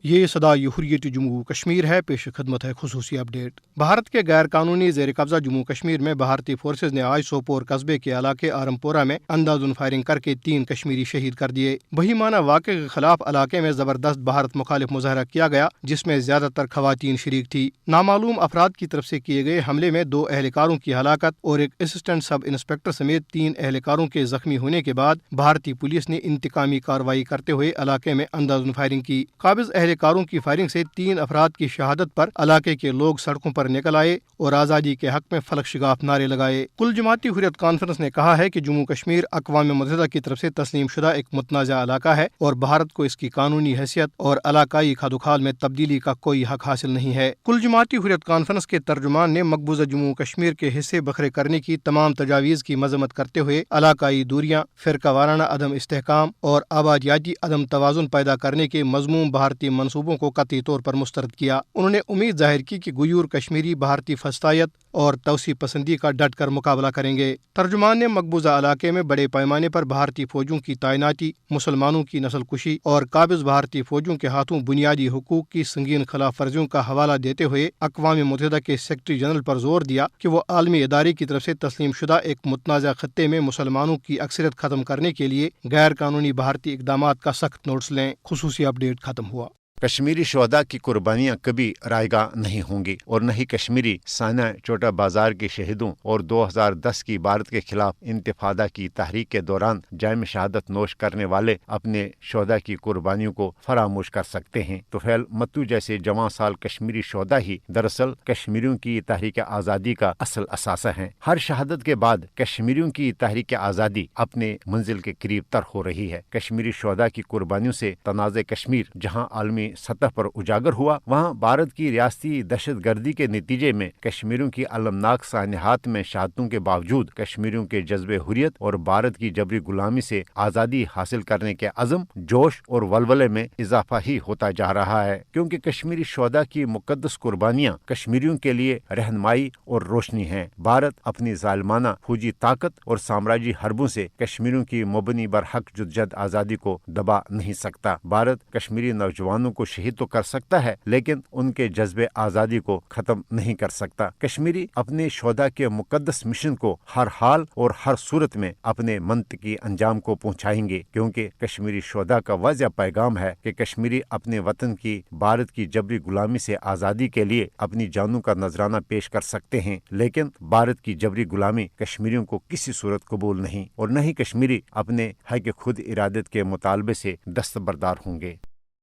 یہ صدا حریت جموں کشمیر ہے، پیش خدمت ہے خصوصی اپ ڈیٹ۔ بھارت کے غیر قانونی زیر قبضہ جموں کشمیر میں بھارتی فورسز نے آج سوپور قصبے کے علاقے آرم پورہ میں اندھادھند فائرنگ کر کے 3 کشمیری شہید کر دیے۔ بہیمانہ واقعے کے خلاف علاقے میں زبردست بھارت مخالف مظاہرہ کیا گیا، جس میں زیادہ تر خواتین شریک تھی۔ نامعلوم افراد کی طرف سے کیے گئے حملے میں 2 اہلکاروں کی ہلاکت اور ایک اسسٹنٹ سب انسپکٹر سمیت 3 اہلکاروں کے زخمی ہونے کے بعد بھارتی پولیس نے انتقامی کارروائی کرتے ہوئے علاقے میں اندھادھند فائرنگ کی۔ قابض اہلکاروں کی فائرنگ سے 3 افراد کی شہادت پر علاقے کے لوگ سڑکوں پر نکل آئے اور آزادی کے حق میں فلک شگاف نعرے لگائے۔ کل جماعتی حریت کانفرنس نے کہا ہے کہ جموں کشمیر اقوام متحدہ کی طرف سے تسلیم شدہ ایک متنازع علاقہ ہے اور بھارت کو اس کی قانونی حیثیت اور علاقائی خدوخال میں تبدیلی کا کوئی حق حاصل نہیں ہے۔ کل جماعتی حریت کانفرنس کے ترجمان نے مقبوضہ جموں کشمیر کے حصے بکھرے کرنے کی تمام تجاویز کی مذمت کرتے ہوئے علاقائی دوریاں، فرقہ وارانہ عدم استحکام اور آبادیاتی عدم توازن پیدا کرنے کے مذموم بھارتی منصوبوں کو قطعی طور پر مسترد کیا۔ انہوں نے امید ظاہر کی کہ غیور کشمیری بھارتی فسطائیت اور توسیع پسندی کا ڈٹ کر مقابلہ کریں گے۔ ترجمان نے مقبوضہ علاقے میں بڑے پیمانے پر بھارتی فوجوں کی تعیناتی، مسلمانوں کی نسل کشی اور قابض بھارتی فوجوں کے ہاتھوں بنیادی حقوق کی سنگین خلاف ورزیوں کا حوالہ دیتے ہوئے اقوام متحدہ کے سیکرٹری جنرل پر زور دیا کہ وہ عالمی ادارے کی طرف سے تسلیم شدہ ایک متنازع خطے میں مسلمانوں کی اکثریت ختم کرنے کے لیے غیر قانونی بھارتی اقدامات کا سخت نوٹس لیں۔ خصوصی اپ ڈیٹ ختم ہوا۔ کشمیری شہداء کی قربانیاں کبھی رائیگاں نہیں ہوں گی اور نہ ہی کشمیری سانحہ چوٹا بازار کے شہیدوں اور 2010 کی بھارت کے خلاف انتفاضہ کی تحریک کے دوران جام شہادت نوش کرنے والے اپنے شہداء کی قربانیوں کو فراموش کر سکتے ہیں۔ طفیل متو جیسے جواں سال کشمیری شہداء ہی دراصل کشمیریوں کی تحریک آزادی کا اصل اثاثہ ہیں۔ ہر شہادت کے بعد کشمیریوں کی تحریک آزادی اپنے منزل کے قریب تر ہو رہی ہے۔ کشمیری شہداء کی قربانیوں سے تنازع کشمیر جہاں عالمی سطح پر اجاگر ہوا، وہاں بھارت کی ریاستی دہشت گردی کے نتیجے میں کشمیریوں کی المناک سانحات میں شہادتوں کے باوجود کشمیریوں کے جذبے حریت اور بھارت کی جبری غلامی سے آزادی حاصل کرنے کے عزم، جوش اور ولولے میں اضافہ ہی ہوتا جا رہا ہے، کیونکہ کشمیری شہداء کی مقدس قربانیاں کشمیریوں کے لیے رہنمائی اور روشنی ہیں۔ بھارت اپنی ظالمانہ فوجی طاقت اور سامراجی حربوں سے کشمیریوں کی مبنی برحق جدوجہد آزادی کو دبا نہیں سکتا۔ بھارت کشمیری نوجوانوں کو شہید تو کر سکتا ہے، لیکن ان کے جذبے آزادی کو ختم نہیں کر سکتا۔ کشمیری اپنے شہداء کے مقدس مشن کو ہر حال اور ہر صورت میں اپنے منطقی انجام کو پہنچائیں گے، کیونکہ کشمیری شہداء کا واضح پیغام ہے کہ کشمیری اپنے وطن کی بھارت کی جبری غلامی سے آزادی کے لیے اپنی جانوں کا نذرانہ پیش کر سکتے ہیں، لیکن بھارت کی جبری غلامی کشمیریوں کو کسی صورت قبول نہیں، اور نہ ہی کشمیری اپنے حق خود ارادت کے مطالبے سے دستبردار ہوں گے۔